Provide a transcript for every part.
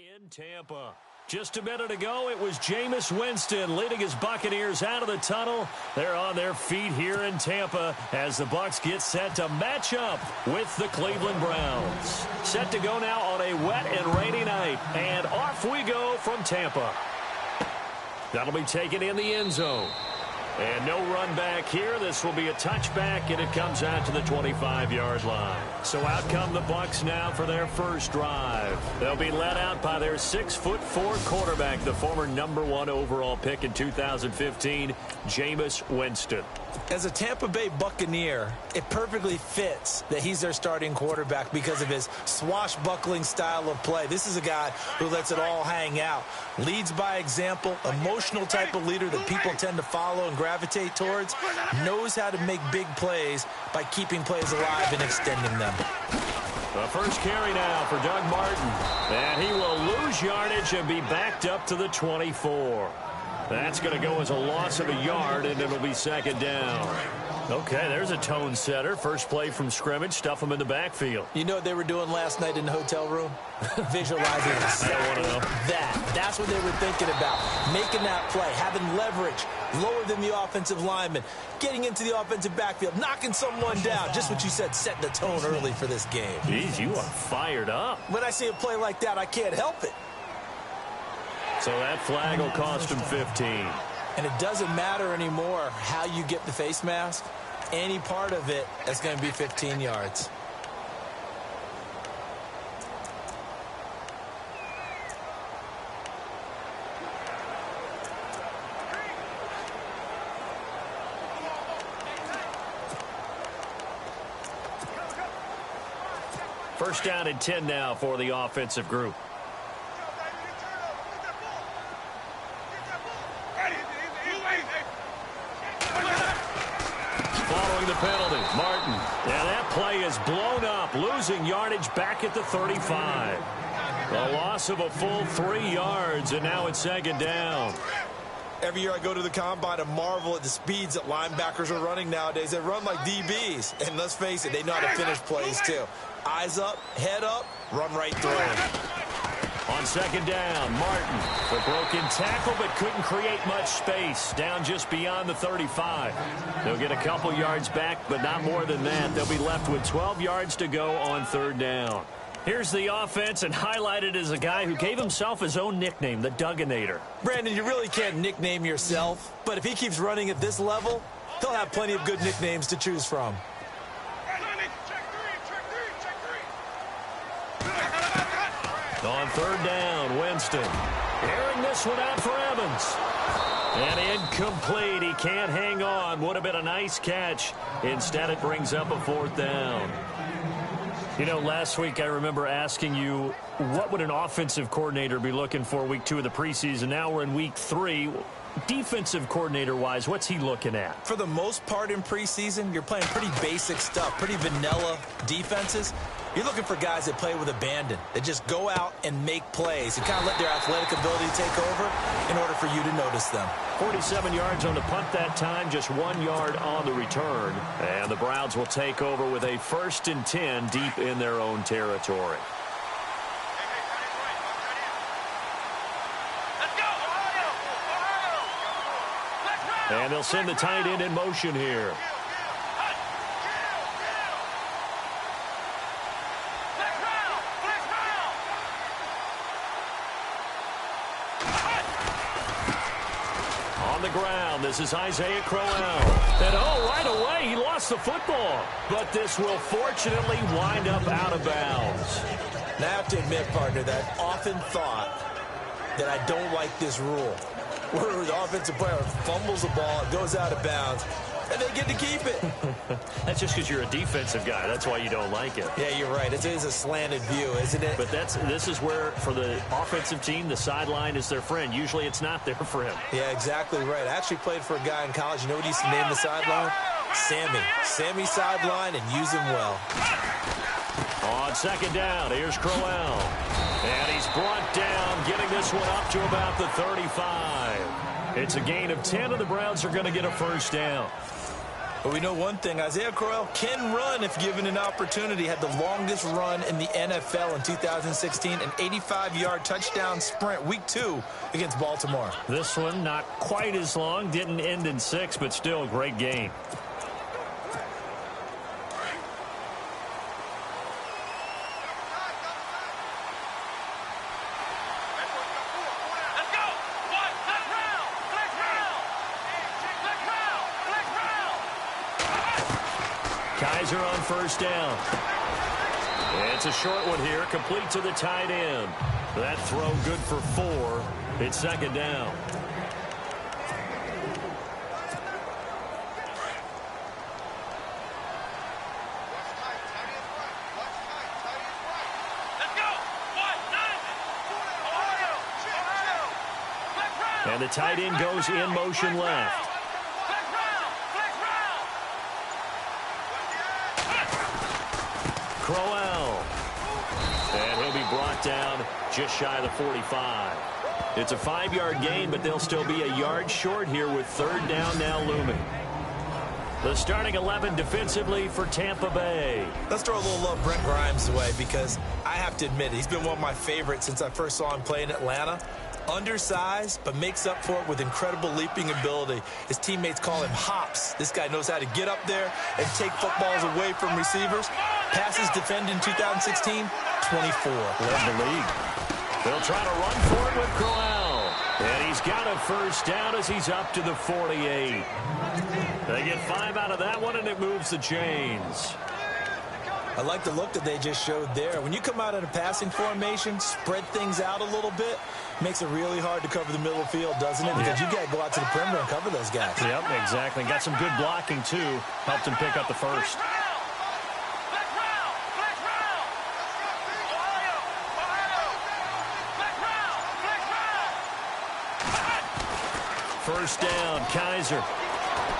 in Tampa. Just a minute ago, it was Jameis Winston leading his Buccaneers out of the tunnel. They're on their feet here in Tampa as the Bucs get set to match up with the Cleveland Browns. Set to go now on a wet and rainy night, and off we go from Tampa. That'll be taken in the end zone. And no run back here. This will be a touchback, and it comes out to the 25-yard line. So out come the Bucs now for their first drive. They'll be led out by their 6'4" quarterback, the former #1 overall pick in 2015, Jameis Winston. As a Tampa Bay Buccaneer, it perfectly fits that he's their starting quarterback because of his swashbuckling style of play. This is a guy who lets it all hang out, leads by example, emotional type of leader that people tend to follow and gravitate towards, knows how to make big plays by keeping plays alive and extending them. The first carry now for Doug Martin, and he will lose yardage and be backed up to the 24. That's going to go as a loss of a yard, and it'll be second down. Okay, there's a tone setter. First play from scrimmage, stuff them in the backfield. You know what they were doing last night in the hotel room? Visualizing exactly I don't want to know. That's what they were thinking about. Making that play, having leverage, lower than the offensive lineman, getting into the offensive backfield, knocking someone down. Just what you said, setting the tone early for this game. Jeez, you are fired up. When I see a play like that, I can't help it. So that flag will cost him 15. And it doesn't matter anymore how you get the face mask. Any part of it is going to be 15 yards. First down and 10 now for the offensive group. Following the penalty, Martin. Yeah, that play is blown up, losing yardage back at the 35. A loss of a full 3 yards, and now it's second down. Every year I go to the combine and marvel at the speeds that linebackers are running nowadays. They run like DBs, and let's face it, they know how to finish plays too. Eyes up, head up, run right through them. On second down, Martin, the broken tackle, but couldn't create much space. Down just beyond the 35. They'll get a couple yards back, but not more than that. They'll be left with 12 yards to go on third down. Here's the offense, and highlighted as a guy who gave himself his own nickname, the Dugginator. Brandon, you really can't nickname yourself, but if he keeps running at this level, he'll have plenty of good nicknames to choose from. On third down, Winston. Airing this one out for Evans. And incomplete. He can't hang on. Would have been a nice catch. Instead, it brings up a fourth down. You know, last week I remember asking you, what would an offensive coordinator be looking for week 2 of the preseason? Now we're in week 3. Defensive coordinator-wise, what's he looking at? For the most part in preseason, you're playing pretty basic stuff, pretty vanilla defenses. You're looking for guys that play with abandon, that just go out and make plays and kind of let their athletic ability take over in order for you to notice them. 47 yards on the punt that time, just 1 yard on the return. And the Browns will take over with a 1st and 10 deep in their own territory. And they'll send the tight end in motion here. On the ground, this is Isaiah Crowell. And right away, he lost the football. But this will fortunately wind up out of bounds. Now, I have to admit, partner, that I've often thought that I don't like this rule, where the offensive player fumbles the ball, it goes out of bounds, and they get to keep it. That's just because you're a defensive guy. That's why you don't like it. Yeah, you're right. It is a slanted view, isn't it? But this is where, for the offensive team, the sideline is their friend. Usually it's not there for him. Yeah, exactly right. I actually played for a guy in college. You know what he used to name the sideline? Sammy. Sammy sideline, and use him well. On second down, here's Crowell. And he's brought down, getting this one up to about the 35. It's a gain of 10, and the Browns are going to get a first down. But we know one thing, Isaiah Crowell can run if given an opportunity. Had the longest run in the NFL in 2016, an 85-yard touchdown sprint, week 2 against Baltimore. This one not quite as long, didn't end in 6, but still a great game. Kaiser on first down. It's a short one here, complete to the tight end. That throw good for 4. It's second down. And the tight end goes in motion left. Crowell. And he'll be brought down just shy of the 45. It's a 5-yard gain, but they'll still be a yard short here with third down now looming. The starting 11 defensively for Tampa Bay. Let's throw a little love Brent Grimes' way, because I have to admit, he's been one of my favorites since I first saw him play in Atlanta. Undersized, but makes up for it with incredible leaping ability. His teammates call him Hops. This guy knows how to get up there and take footballs away from receivers. Passes defended in 2016, 24. Led the league. They'll try to run for it with Crowell. And he's got a first down as he's up to the 48. They get 5 out of that one, and it moves the chains. I like the look that they just showed there. When you come out in a passing formation, spread things out a little bit, makes it really hard to cover the middle of the field, doesn't it? Because you got to go out to the perimeter and cover those guys. Yep, exactly. Got some good blocking, too. Helped him pick up the first. First down, Kaiser.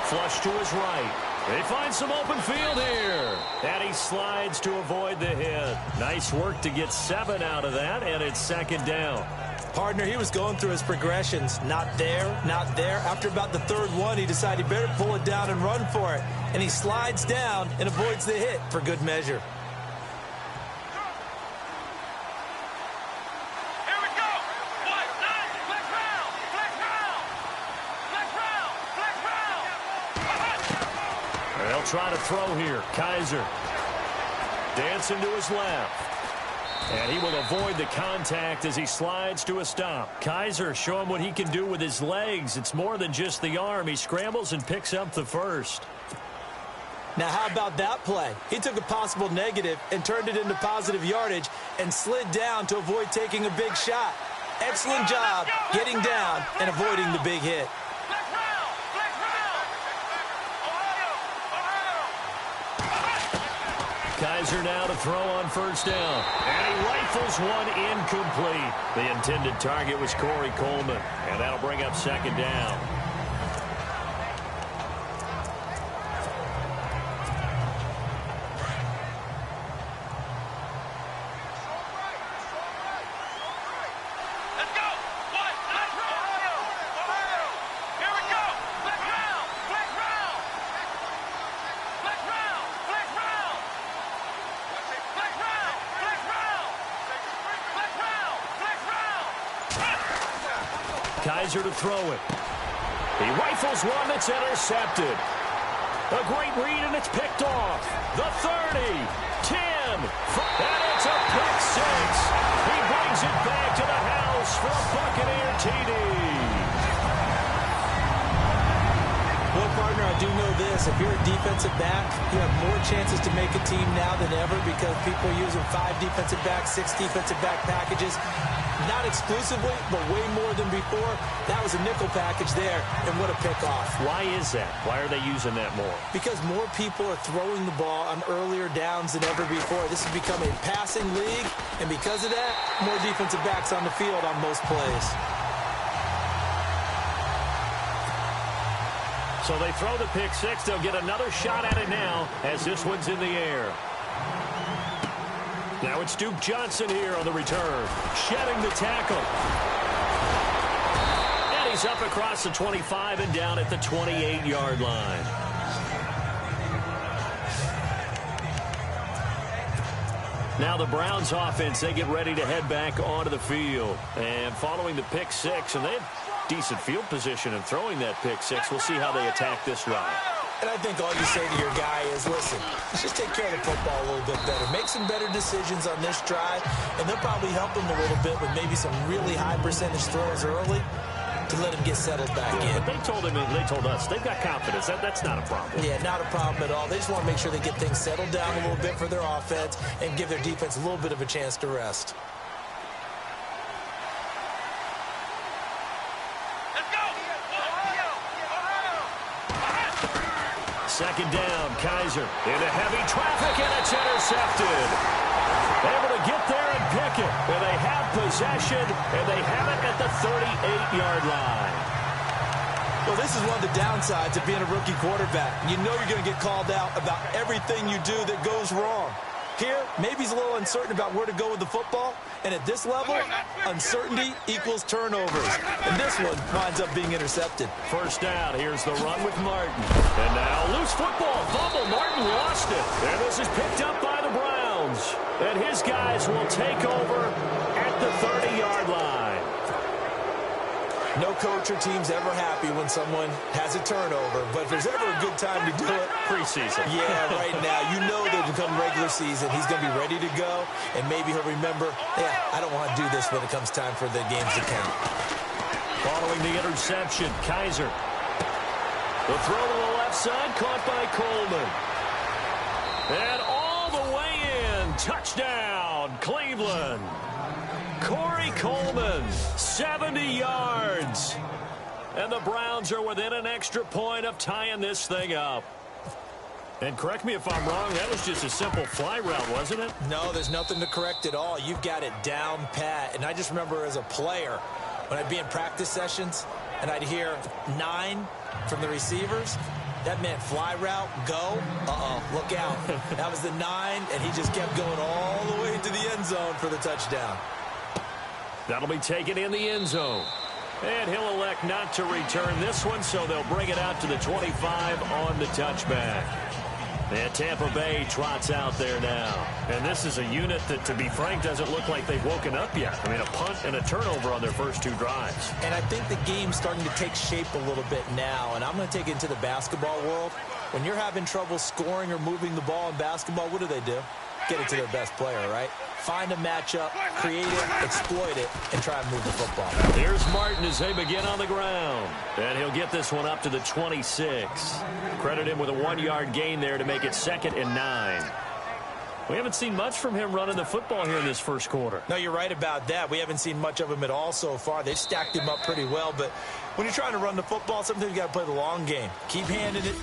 Flush to his right. They find some open field here. And he slides to avoid the hit. Nice work to get 7 out of that, and it's second down. Partner, he was going through his progressions. Not there, not there. After about the third one, he decided he better pull it down and run for it. And he slides down and avoids the hit for good measure. Try to throw here. Kaiser dancing to his left. And he will avoid the contact as he slides to a stop. Kaiser showing what he can do with his legs. It's more than just the arm. He scrambles and picks up the first. Now, how about that play? He took a possible negative and turned it into positive yardage and slid down to avoid taking a big shot. Excellent job getting down and avoiding the big hit. Kaiser now to throw on first down. And he rifles one incomplete. The intended target was Corey Coleman. And that'll bring up second down. Kaiser to throw it. He rifles one that's intercepted. A great read, and it's picked off. The 30, 10, and it's a pick 6. He brings it back to the house for a Buccaneer TD. Well, partner, I do know this. If you're a defensive back, you have more chances to make a team now than ever because people are using 5 defensive backs, 6 defensive back packages. Not exclusively, but way more than before. That was a nickel package there, and what a pickoff. Why is that? Why are they using that more? Because more people are throwing the ball on earlier downs than ever before. This has become a passing league, and because of that, more defensive backs on the field on most plays. So they throw the pick 6. They'll get another shot at it now as this one's in the air. Now it's Duke Johnson here on the return, shedding the tackle. And he's up across the 25 and down at the 28-yard line. Now the Browns offense, they get ready to head back onto the field. And following the pick six, and they have decent field position in throwing that pick six. We'll see how they attack this drive. And I think all you say to your guy is, listen, let's just take care of the football a little bit better. Make some better decisions on this drive, and they'll probably help him a little bit with maybe some really high percentage throws early to let him get settled back in. But they told him, and they told us, they've got confidence. That's not a problem. Yeah, not a problem at all. They just want to make sure they get things settled down a little bit for their offense and give their defense a little bit of a chance to rest. Second down, Kaiser into heavy traffic, and it's intercepted. Able to get there and pick it. And they have possession, and they have it at the 38-yard line. Well, this is one of the downsides of being a rookie quarterback. You know you're going to get called out about everything you do that goes wrong. Here, maybe he's a little uncertain about where to go with the football. And at this level, uncertainty equals turnovers. And this one winds up being intercepted. First down, here's the run with Martin. And now loose football, fumble. Martin lost it. And this is picked up by the Browns. And his guys will take over at the 30-yard line. No coach or team's ever happy when someone has a turnover, but if there's ever a good time to do it, preseason. Yeah, right now. You know that come regular season, he's going to be ready to go, and maybe he'll remember, yeah, I don't want to do this when it comes time for the games to count. Following the interception, Kaiser. The throw to the left side, caught by Coleman. And all the way in, touchdown, Cleveland. Corey Coleman, 70 yards. And the Browns are within an extra point of tying this thing up. And correct me if I'm wrong, that was just a simple fly route, wasn't it? No, there's nothing to correct at all. You've got it down pat. And I just remember as a player, when I'd be in practice sessions, and I'd hear 9 from the receivers, that meant fly route, go, look out. That was the 9, and he just kept going all the way to the end zone for the touchdown. That'll be taken in the end zone. And he'll elect not to return this one, so they'll bring it out to the 25 on the touchback. And Tampa Bay trots out there now. And this is a unit that, to be frank, doesn't look like they've woken up yet. I mean, a punt and a turnover on their first 2 drives. And I think the game's starting to take shape a little bit now. And I'm going to take it into the basketball world. When you're having trouble scoring or moving the ball in basketball, what do? Get it to their best player, right? Find a matchup, create it, exploit it, and try and move the football. Here's Martin as they begin on the ground. And he'll get this one up to the 26. Credit him with a 1-yard gain there to make it 2nd and 9. We haven't seen much from him running the football here in this first quarter. No, you're right about that. We haven't seen much of him at all so far. They've stacked him up pretty well. But when you're trying to run the football, sometimes you got to play the long game. Keep handing it.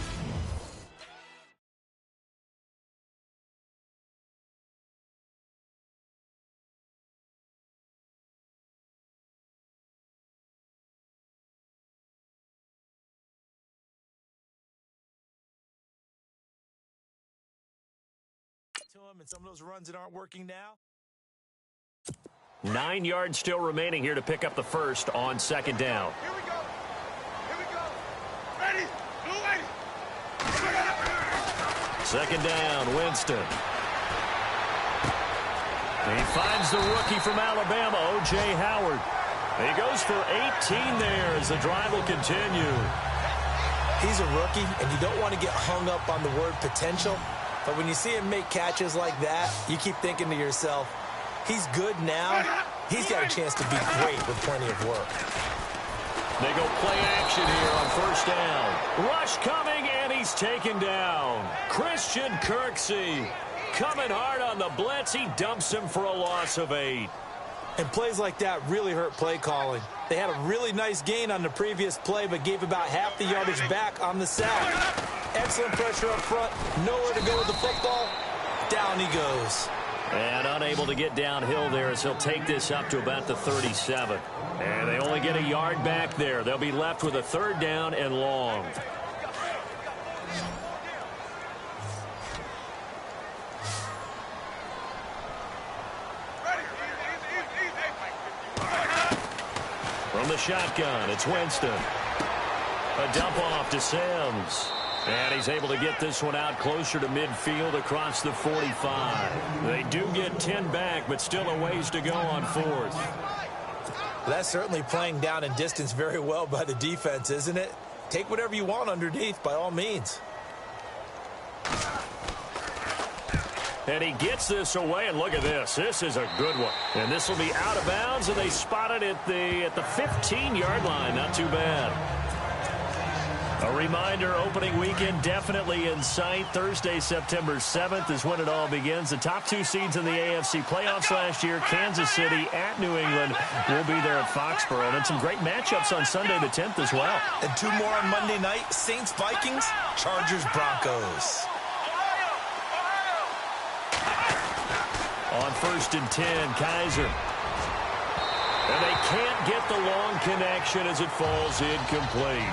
To him, and some of those runs that aren't working now. 9 yards still remaining here to pick up the first on 2nd down. Here we go. Here we go. Ready. Blue lady. 2nd down, Winston. He finds the rookie from Alabama, O.J. Howard. He goes for 18 there as the drive will continue. He's a rookie, and you don't want to get hung up on the word potential. But when you see him make catches like that, you keep thinking to yourself, he's good now. He's got a chance to be great with plenty of work. They go play action here on 1st down. Rush coming, and he's taken down. Christian Kirksey coming hard on the blitz. He dumps him for a loss of 8. And plays like that really hurt play calling. They had a really nice gain on the previous play, but gave about half the yardage back on the sack. Excellent pressure up front. Nowhere to go with the football. Down he goes. And unable to get downhill there as he'll take this up to about the 37. And they only get a yard back there. They'll be left with a 3rd down and long. From the shotgun, it's Winston. A dump off to Sims. And he's able to get this one out closer to midfield across the 45. They do get 10 back, but still a ways to go on fourth. That's certainly playing down in distance very well by the defense, isn't it? Take whatever you want underneath, by all means. And he gets this away, and look at this. This is a good one. And this will be out of bounds, and they spot it at the 15-yard line. Not too bad. A reminder, opening weekend definitely in sight. Thursday, September 7th is when it all begins. The top two seeds in the AFC playoffs last year, Kansas City at New England, will be there at Foxborough. And then some great matchups on Sunday the 10th as well. And two more on Monday night, Saints-Vikings, Chargers-Broncos. On 1st and 10, Kaiser. And they can't get the long connection as it falls incomplete.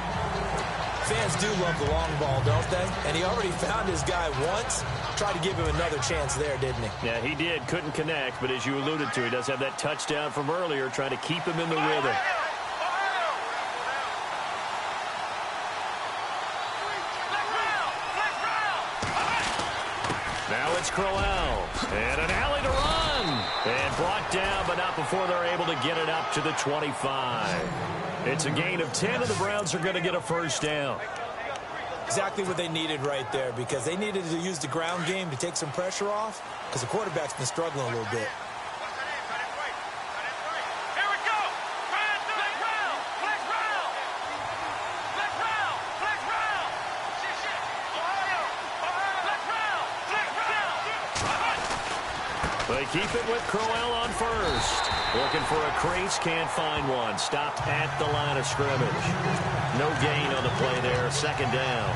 Fans do love the long ball, don't they? And he already found his guy once. Tried to give him another chance there, didn't he? Yeah, he did. Couldn't connect, but as you alluded to, he does have that touchdown from earlier, trying to keep him in the rhythm. Now it's Crowell. And an alley to run. And brought down, but not before they're able to get it up to the 25. It's a gain of 10, and the Browns are going to get a first down. Exactly what they needed right there, because they needed to use the ground game to take some pressure off, because the quarterback's been struggling a little bit. They keep it with Crowell on first. Looking for a crease, can't find one. Stopped at the line of scrimmage. No gain on the play there, second down.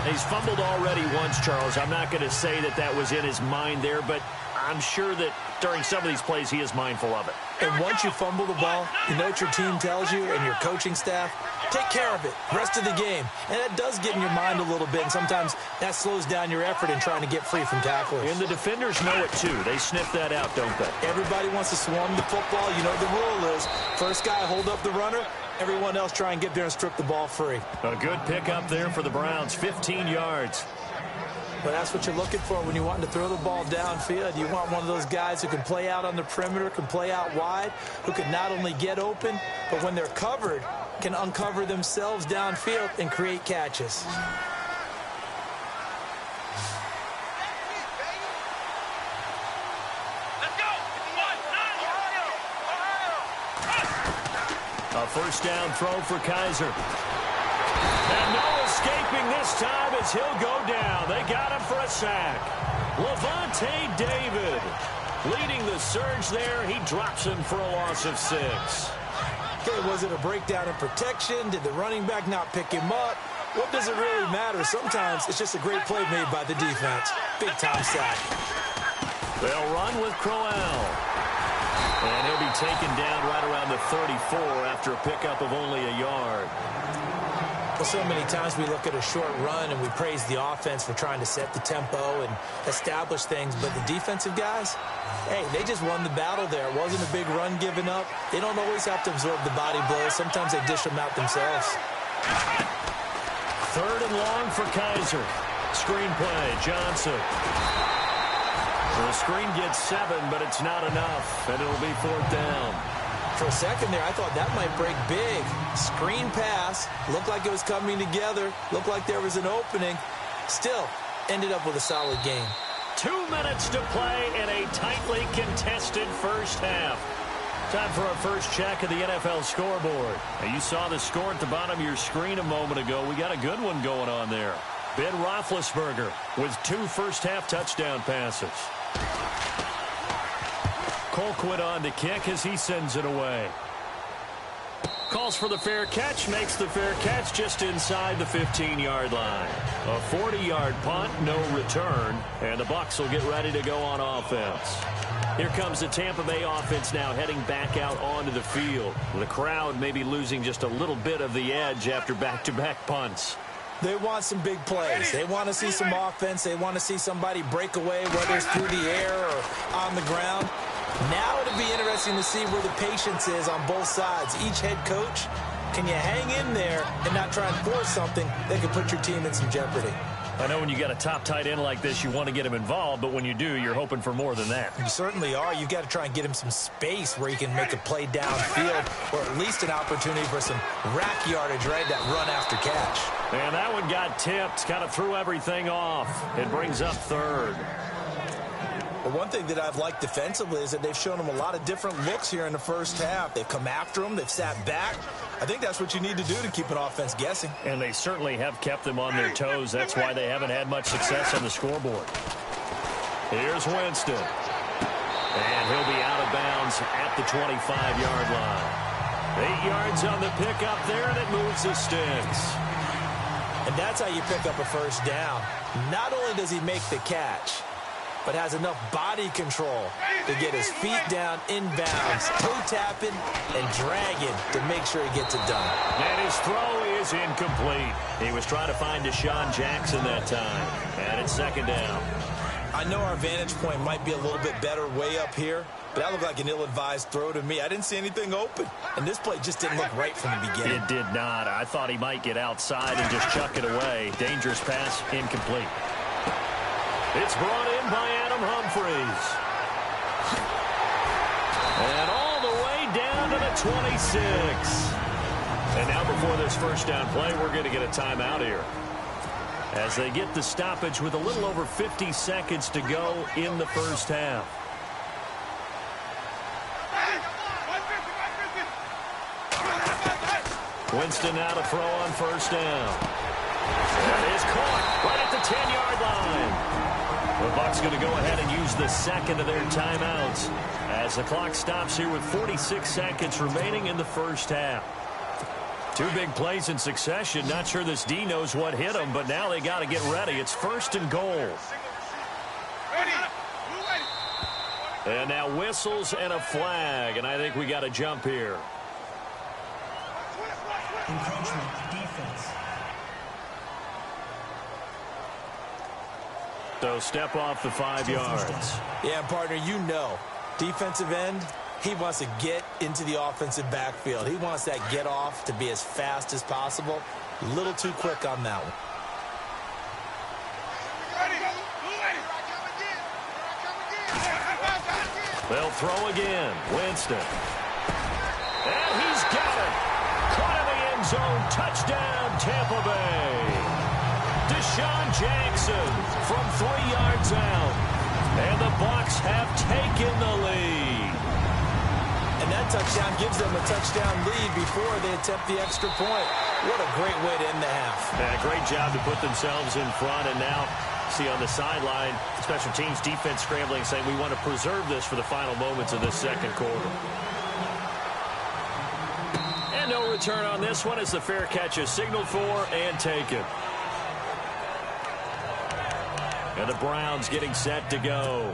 He's fumbled already once, Charles. I'm not going to say that that was in his mind there, but I'm sure that during some of these plays he is mindful of it. And once you fumble the ball, you know what your team tells you and your coaching staff? Take care of it, rest of the game. And that does get in your mind a little bit, and sometimes that slows down your effort in trying to get free from tacklers. And the defenders know it too. They sniff that out, don't they? Everybody wants to swarm the football. You know what the rule is. First guy, hold up the runner. Everyone else try and get there and strip the ball free. A good pickup there for the Browns, 15 yards. But that's what you're looking for when you want to throw the ball downfield. You want one of those guys who can play out on the perimeter, can play out wide, who can not only get open, but when they're covered, can uncover themselves downfield and create catches. A first down throw for Kaiser. And no escaping this time as he'll go down. They got him for a sack. Levante David leading the surge there. He drops him for a loss of 6. Okay, was it a breakdown in protection? Did the running back not pick him up? What does it really matter? Sometimes it's just a great play made by the defense. Big-time sack. They'll run with Crowell. And he'll be taken down right around the 34 after a pickup of only a yard. Well, so many times we look at a short run and we praise the offense for trying to set the tempo and establish things, but the defensive guys, hey, they just won the battle there. It wasn't a big run given up. They don't always have to absorb the body blows. Sometimes they dish them out themselves. Third and long for Kaiser. Screen play, Johnson. The screen gets 7, but it's not enough, and it'll be 4th down. For a second there, I thought that might break big. Screen pass, looked like it was coming together, looked like there was an opening. Still, ended up with a solid game. 2 minutes to play in a tightly contested first half. Time for our first check of the NFL scoreboard. Now, you saw the score at the bottom of your screen a moment ago. We got a good one going on there. Ben Roethlisberger with 2 first-half touchdown passes. Colquitt on to kick as he sends it away. Calls for the fair catch, makes the fair catch just inside the 15-yard line. A 40-yard punt, no return, and the Bucs will get ready to go on offense. Here comes the Tampa Bay offense now heading back out onto the field. The crowd may be losing just a little bit of the edge after back-to-back punts. They want some big plays. They want to see some offense. They want to see somebody break away, whether it's through the air or on the ground. Now it'll be interesting to see where the patience is on both sides. Each head coach Can you hang in there and not try and force something that could put your team in some jeopardy? I know when you got a top tight end like this, you want to get him involved, but when you do, you're hoping for more than that. You certainly are. You've got to try and get him some space where he can make a play downfield, or at least an opportunity for some rack yardage, right? That run after catch. And that one got tipped, kind of threw everything off. It brings up third. But one thing that I've liked defensively is that they've shown him a lot of different looks here in the first half. They've come after him. They've sat back. I think that's what you need to do to keep an offense guessing. And they certainly have kept them on their toes. That's why they haven't had much success on the scoreboard. Here's Winston. And he'll be out of bounds at the 25-yard line. 8 yards on the pickup there, and it moves the sticks. And that's how you pick up a first down. Not only does he make the catch, but has enough body control to get his feet down inbounds, toe tapping and dragging to make sure he gets it done. And his throw is incomplete. He was trying to find Deshaun Jackson that time. And it's second down. I know our vantage point might be a little bit better way up here, but that looked like an ill-advised throw to me. I didn't see anything open, and this play just didn't look right from the beginning. It did not. I thought he might get outside and just chuck it away. Dangerous pass, incomplete. It's brought in by Adam Humphries. And all the way down to the 26. And now before this first down play, we're going to get a timeout here, as they get the stoppage with a little over 50 seconds to go in the first half. Winston now to throw on first down. That is caught right at the 10-yard line. The Bucs going to go ahead and use the second of their timeouts as the clock stops here with 46 seconds remaining in the first half. Two big plays in succession. Not sure this D knows what hit him, but now they got to get ready. It's first and goal. And now whistles and a flag, and I think we got to jump here. Encroachment, defense. So step off the 5 yards. Yeah, partner, you know, defensive end, he wants to get into the offensive backfield. He wants that get off to be as fast as possible. A little too quick on that one. They'll throw again. Winston. And he's got it. Caught in the end zone. Touchdown, Tampa Bay. Deshaun Jackson from 3 yards out. And the Bucs have taken the lead. And that touchdown gives them a touchdown lead before they attempt the extra point. What a great way to end the half. Yeah, great job to put themselves in front. And now, see on the sideline, special teams defense scrambling, saying we want to preserve this for the final moments of this second quarter. And no return on this one as the fair catch is signaled for and taken. And the Browns getting set to go.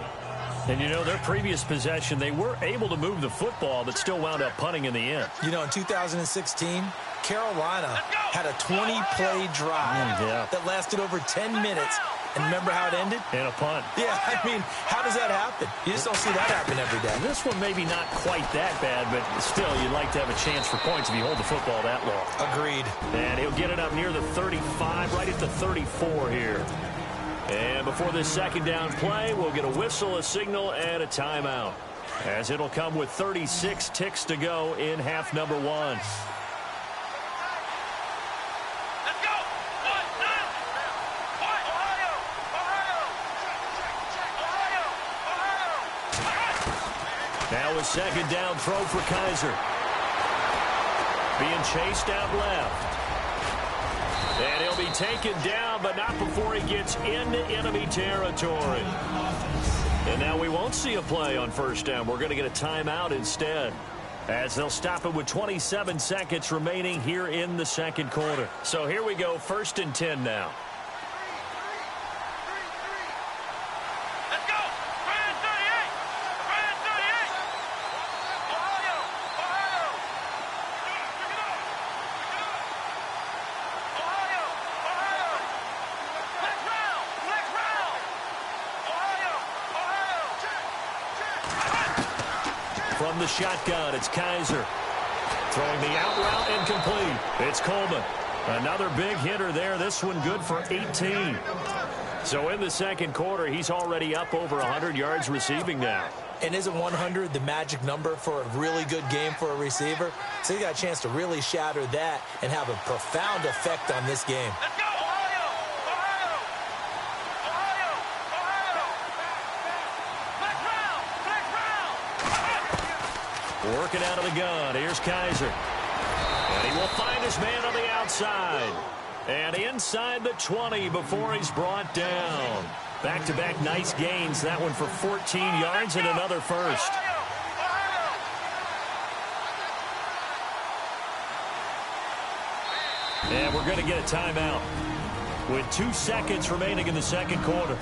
And, you know, their previous possession, they were able to move the football, but still wound up punting in the end. You know, in 2016, Carolina had a 20-play drive that lasted over 10 minutes. And remember how it ended? And a punt. Yeah, I mean, how does that happen? You just don't see that happen every day. This one maybe not quite that bad, but still, you'd like to have a chance for points if you hold the football that long. Agreed. And he'll get it up near the 35, right at the 34 here. And before this second down play, we'll get a whistle, a signal, and a timeout, as it'll come with 36 ticks to go in half number one. Let's go! Ohio! Now a second down throw for Kaiser. Being chased out left. And he'll be taken down, but not before he gets into enemy territory. And now we won't see a play on first down. We're going to get a timeout instead, as they'll stop it with 27 seconds remaining here in the second quarter. So here we go, first and 10 now. Let's go! Brand 38! Brand 38! Ohio! Ohio! Pick it up! Ohio! Ohio! Next round! Next round! Ohio! Ohio! From the shotgun, it's Kaiser. Throwing the out route and complete. It's Coleman. Another big hitter there. This one good for 18. So in the second quarter, he's already up over 100 yards receiving now. And isn't 100 the magic number for a really good game for a receiver? So he got a chance to really shatter that and have a profound effect on this game. Let's go, Ohio! Ohio! Ohio! Ohio! Black round! Working out of the gun. Here's Kaiser. And he will find his man on the outside. And inside the 20 before he's brought down. Back-to-back nice gains. That one for 14 yards and another first. And we're going to get a timeout with 2 seconds remaining in the second quarter.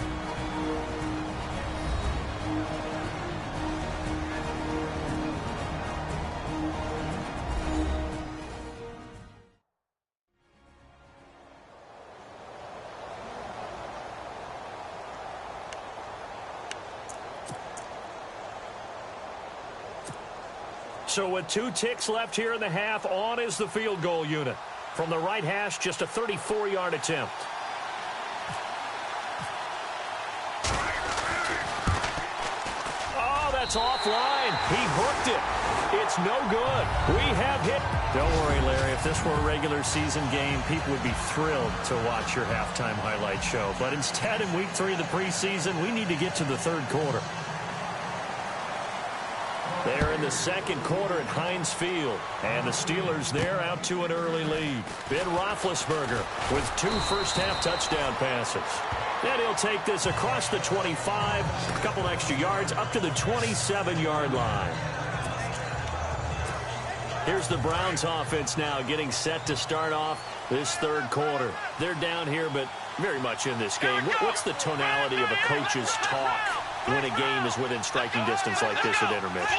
So with 2 ticks left here in the half, on is the field goal unit. From the right hash, just a 34-yard attempt. Oh, that's offline. He hooked it. It's no good. We have hit. Don't worry, Larry. If this were a regular season game, people would be thrilled to watch your halftime highlight show. But instead, in week 3 of the preseason, we need to get to the third quarter. They're in the second quarter at Heinz Field. And the Steelers, they're out to an early lead. Ben Roethlisberger with 2 first-half touchdown passes. And he'll take this across the 25, a couple extra yards, up to the 27-yard line. Here's the Browns offense now getting set to start off this third quarter. They're down here, but very much in this game. What's the tonality of a coach's talk when a game is within striking distance like this at intermission?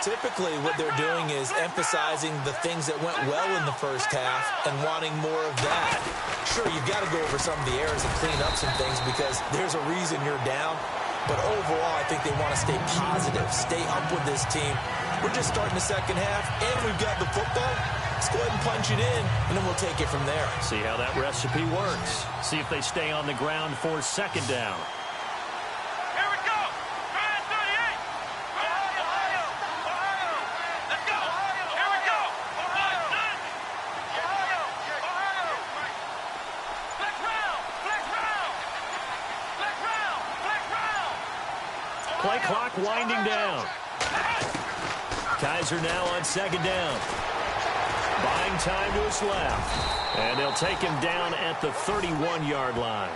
Typically, what they're doing is emphasizing the things that went well in the first half and wanting more of that. Sure, you've got to go over some of the errors and clean up some things because there's a reason you're down. But overall, I think they want to stay positive, stay up with this team. We're just starting the second half, and we've got the football. Let's go ahead and punch it in, and then we'll take it from there. See how that recipe works. See if they stay on the ground for second down. Here we go! Drive 38! Ohio! Ohio! Let's go! Here we go! Ohio! Ohio! Ohio! Black round! Black round! Black round! Black round! Play clock winding down. Kaiser now on second down. Buying time to his left. And they'll take him down at the 31-yard line.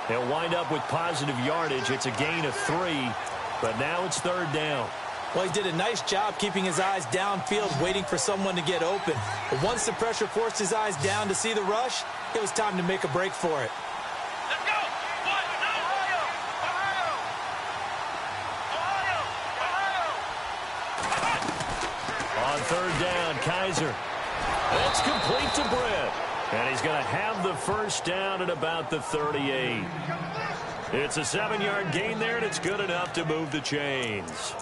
They'll wind up with positive yardage. It's a gain of 3, but now it's third down. Well, he did a nice job keeping his eyes downfield, waiting for someone to get open. But once the pressure forced his eyes down to see the rush, it was time to make a break for it. Let's go! Ohio! Ohio! Ohio! On third down, Kaiser. It's complete to Britt. And he's going to have the first down at about the 38. It's a 7-yard gain there, and it's good enough to move the chains.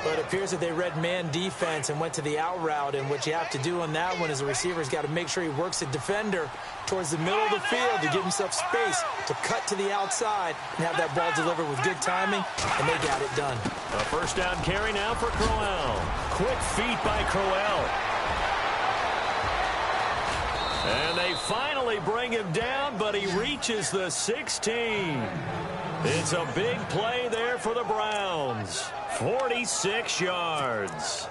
But it appears that they read man defense and went to the out route. And what you have to do on that one is the receiver's got to make sure he works the defender towards the middle of the field to give himself space to cut to the outside and have that ball delivered with good timing, and they got it done. A first down carry now for Crowell. Quick feet by Crowell. And they finally bring him down, but he reaches the 16. It's a big play there for the Browns. 46 yards.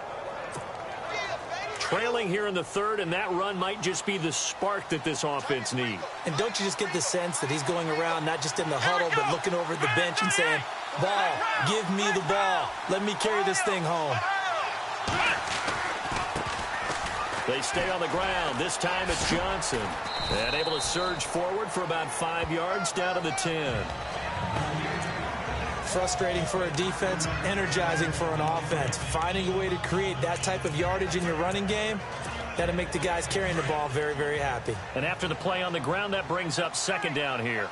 Trailing here in the third, and that run might just be the spark that this offense needs. And don't you just get the sense that he's going around not just in the huddle, but looking over at the bench and saying, ball, give me the ball. Let me carry this thing home. They stay on the ground. This time it's Johnson. And able to surge forward for about 5 yards down to the 10. Frustrating for a defense, energizing for an offense. Finding a way to create that type of yardage in your running game, that'll make the guys carrying the ball very, very happy. And after the play on the ground, that brings up second down here.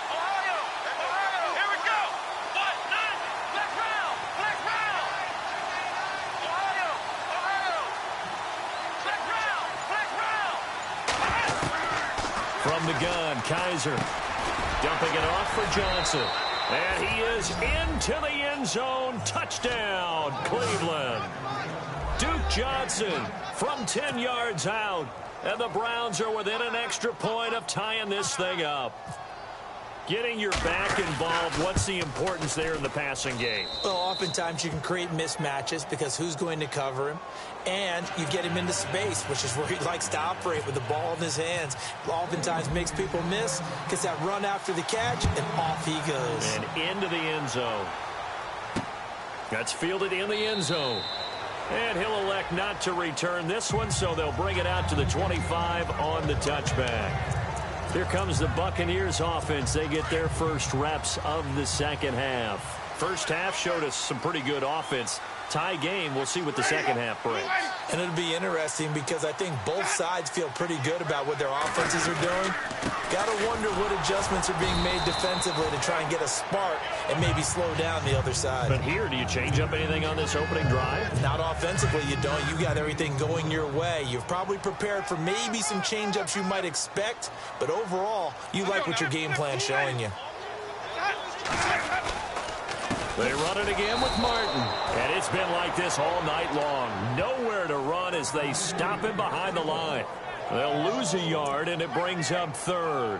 Ohio! Ohio! Here we go! Black round! Black round! Ohio! Kaiser. Dumping it off for Johnson. And he is into the end zone. Touchdown, Cleveland. Duke Johnson from 10 yards out. And the Browns are within an extra point of tying this thing up. Getting your back involved, what's the importance there in the passing game? Well, oftentimes you can create mismatches because who's going to cover him? And you get him into space, which is where he likes to operate with the ball in his hands. Oftentimes makes people miss, gets that run after the catch, and off he goes. And into the end zone. That's fielded in the end zone. And he'll elect not to return this one, so they'll bring it out to the 25 on the touchback. Here comes the Buccaneers offense. They get their first reps of the second half. First half showed us some pretty good offense. Tie game. We'll see what the second half brings. And it'll be interesting because I think both sides feel pretty good about what their offenses are doing. Got to wonder what adjustments are being made defensively to try and get a spark and maybe slow down the other side. But here, do you change up anything on this opening drive? Not offensively, you don't. You got everything going your way. You've probably prepared for maybe some change-ups you might expect, but overall, you like what your game plan's showing you. They run it again with Martin. And it's been like this all night long. Nowhere to run as they stop him behind the line. They'll lose a yard, and it brings up third.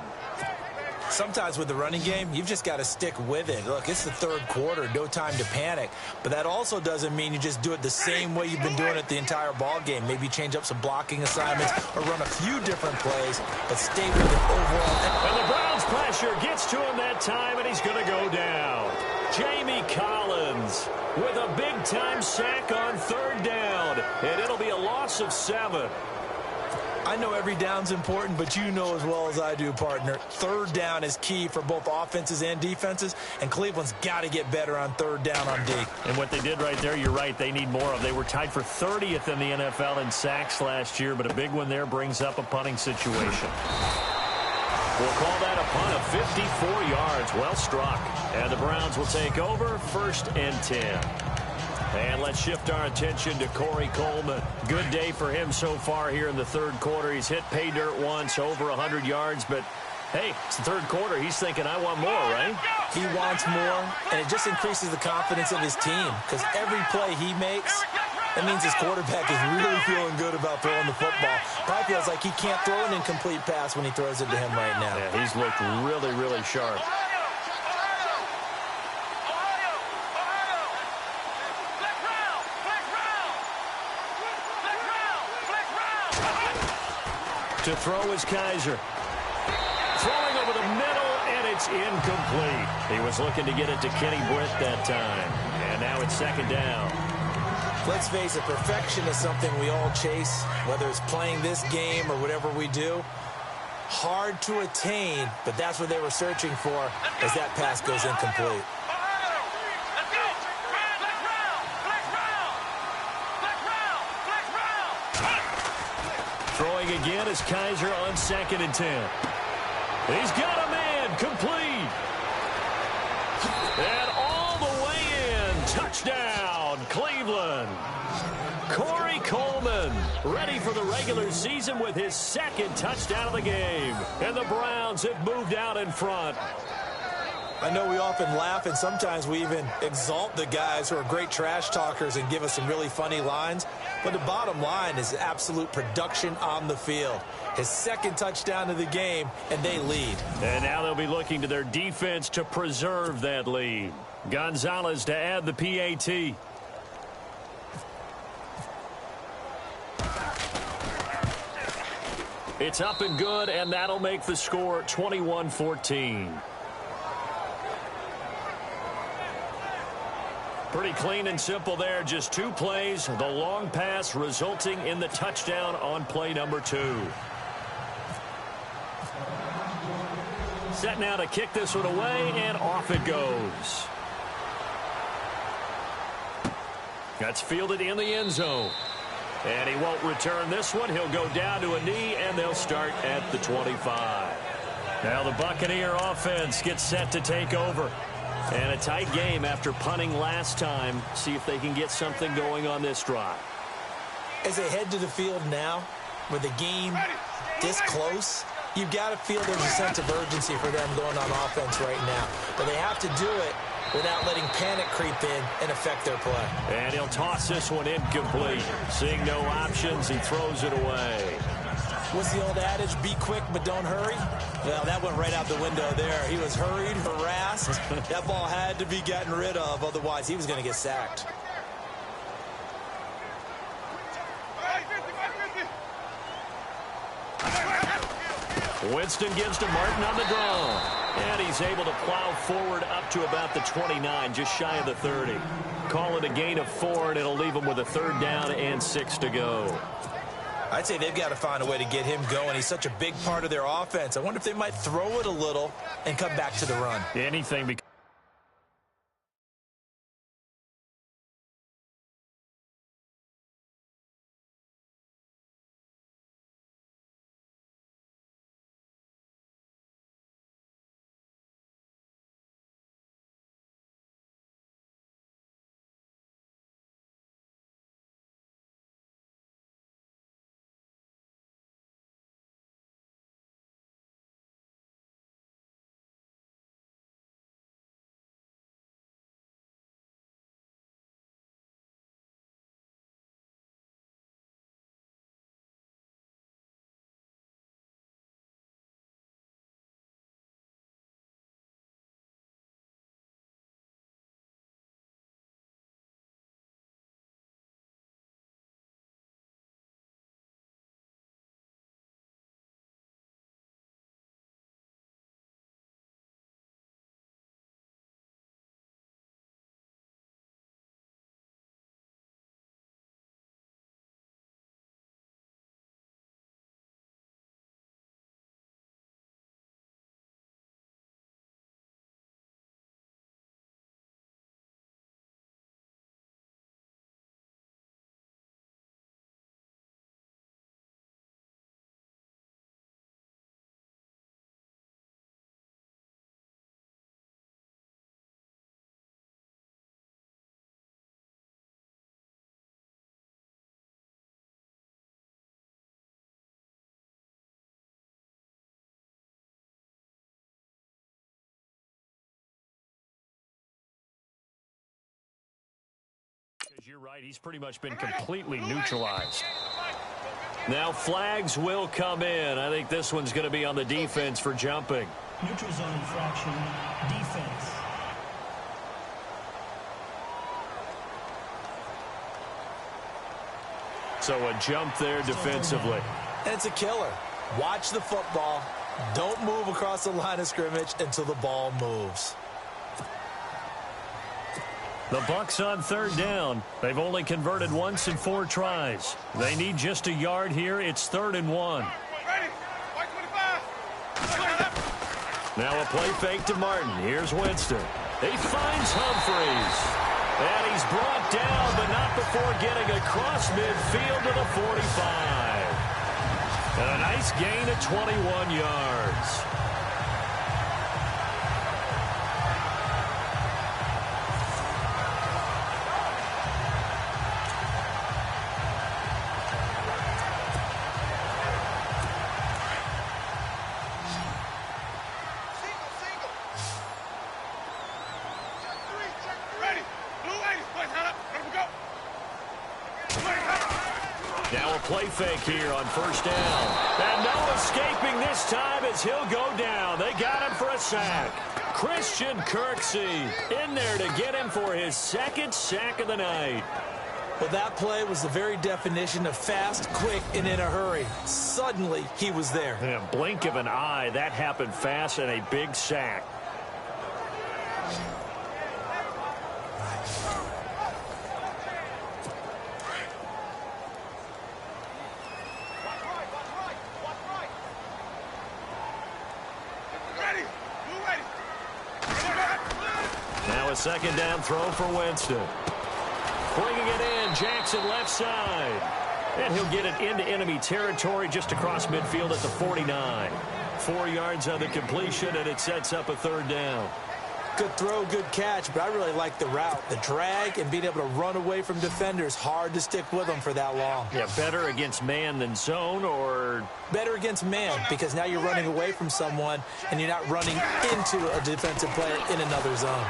Sometimes with the running game, you've just got to stick with it. Look, it's the third quarter, no time to panic. But that also doesn't mean you just do it the same way you've been doing it the entire ball game. Maybe change up some blocking assignments or run a few different plays, but stay with it overall. And the Browns pressure gets to him that time, and he's going to go down. Jamie Collins with a big-time sack on third down, and it'll be a loss of 7. I know every down's important, but you know as well as I do, partner, third down is key for both offenses and defenses, and Cleveland's got to get better on third down on D. And what they did right there, you're right, they need more of. They were tied for 30th in the NFL in sacks last year, but a big one there brings up a punting situation. We'll call that a punt of 54 yards. Well struck. And the Browns will take over, 1st and 10. And let's shift our attention to Corey Coleman. Good day for him so far here in the third quarter. He's hit pay dirt once, over 100 yards, but hey, it's the third quarter. He's thinking, I want more, right? He wants more, and it just increases the confidence of his team because every play he makes, that means his quarterback is really feeling good about throwing the football. Probably feels like he can't throw an incomplete pass when he throws it to him right now. Yeah, he's looked really, really sharp. To throw is Kaiser. Throwing over the middle, and it's incomplete. He was looking to get it to Kenny Britt that time. And now it's 2nd down. Let's face it, perfection is something we all chase, whether it's playing this game or whatever we do. Hard to attain, but that's what they were searching for as that pass goes incomplete. Throwing again is Kaiser on 2nd and 10. He's got a man, complete. And all the way in, touchdown, Cleveland. Corey Coleman ready for the regular season with his 2nd touchdown of the game. And the Browns have moved out in front. I know we often laugh, and sometimes we even exalt the guys who are great trash talkers and give us some really funny lines. But the bottom line is absolute production on the field. His 2nd touchdown of the game, and they lead. And now they'll be looking to their defense to preserve that lead. Gonzalez to add the PAT. It's up and good, and that'll make the score 21-14. Pretty clean and simple there. Just 2 plays. The long pass resulting in the touchdown on play number 2. Set now to kick this one away, and off it goes. That's fielded in the end zone. And he won't return this one. He'll go down to a knee, and they'll start at the 25. Now the Buccaneer offense gets set to take over. And a tight game after punting last time. See if they can get something going on this drive. As they head to the field now, with the game this close, You've got to feel there's a sense of urgency for them going on offense right now. But they have to do it without letting panic creep in and affect their play. And he'll toss this one incomplete. Seeing no options, he throws it away. What's the old adage? Be quick, but don't hurry? Well, that went right out the window there. He was hurried, harassed. That ball had to be gotten rid of, otherwise he was going to get sacked. Winston gives to Martin on the draw. And he's able to plow forward up to about the 29, just shy of the 30. Call it a gain of 4, and it'll leave him with a 3rd down and 6 to go. I'd say they've got to find a way to get him going. He's such a big part of their offense. I wonder if they might throw it a little and come back to the run. Anything because you're right, he's pretty much been completely neutralized. Now flags will come in. I think this one's going to be on the defense for jumping. Neutral zone infraction, defense. So a jump there defensively. And it's a killer. Watch the football. Don't move across the line of scrimmage until the ball moves. The Bucs on 3rd down. They've only converted once in 4 tries. They need just a yard here. It's 3rd and 1. Now a play fake to Martin. Here's Winston. He finds Humphries. And he's brought down, but not before getting across midfield to the 45. And a nice gain of 21 yards. Now a play fake here on 1st down. And no escaping this time as he'll go down. They got him for a sack. Christian Kirksey in there to get him for his 2nd sack of the night. Well, that play was the very definition of fast, quick, and in a hurry. Suddenly, he was there. In a blink of an eye, that happened fast and a big sack. Now a 2nd down throw for Winston. Bringing it in, Jackson left side. And he'll get it into enemy territory just across midfield at the 49. 4 yards on the completion, and it sets up a 3rd down. Good throw, good catch, but I really like the route. The drag and being able to run away from defenders, hard to stick with them for that long. Yeah, better against man than zone, or? Better against man, because now you're running away from someone and you're not running into a defensive player in another zone.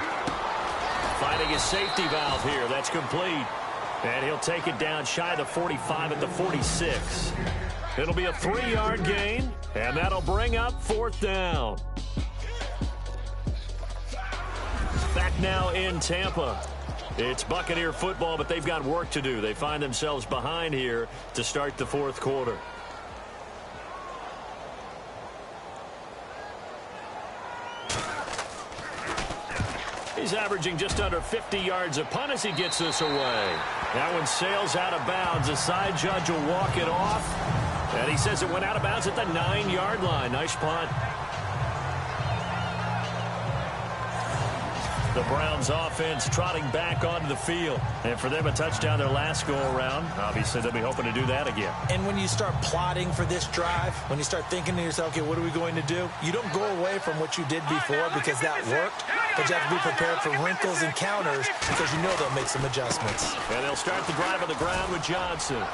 Finding his safety valve here. That's complete. And he'll take it down shy of the 45 at the 46. It'll be a 3-yard gain, and that'll bring up 4th down. Back now in Tampa. It's Buccaneer football, but they've got work to do. They find themselves behind here to start the 4th quarter. He's averaging just under 50 yards a punt as he gets this away. That one sails out of bounds. The side judge will walk it off. And he says it went out of bounds at the 9-yard line. Nice punt. The Browns offense trotting back onto the field. And for them, a touchdown their last go-around. Obviously, they'll be hoping to do that again. And when you start plotting for this drive, when you start thinking to yourself, okay, what are we going to do? You don't go away from what you did before because that worked. But you have to be prepared for wrinkles and counters because you know they'll make some adjustments. And they'll start the drive on the ground with Johnson.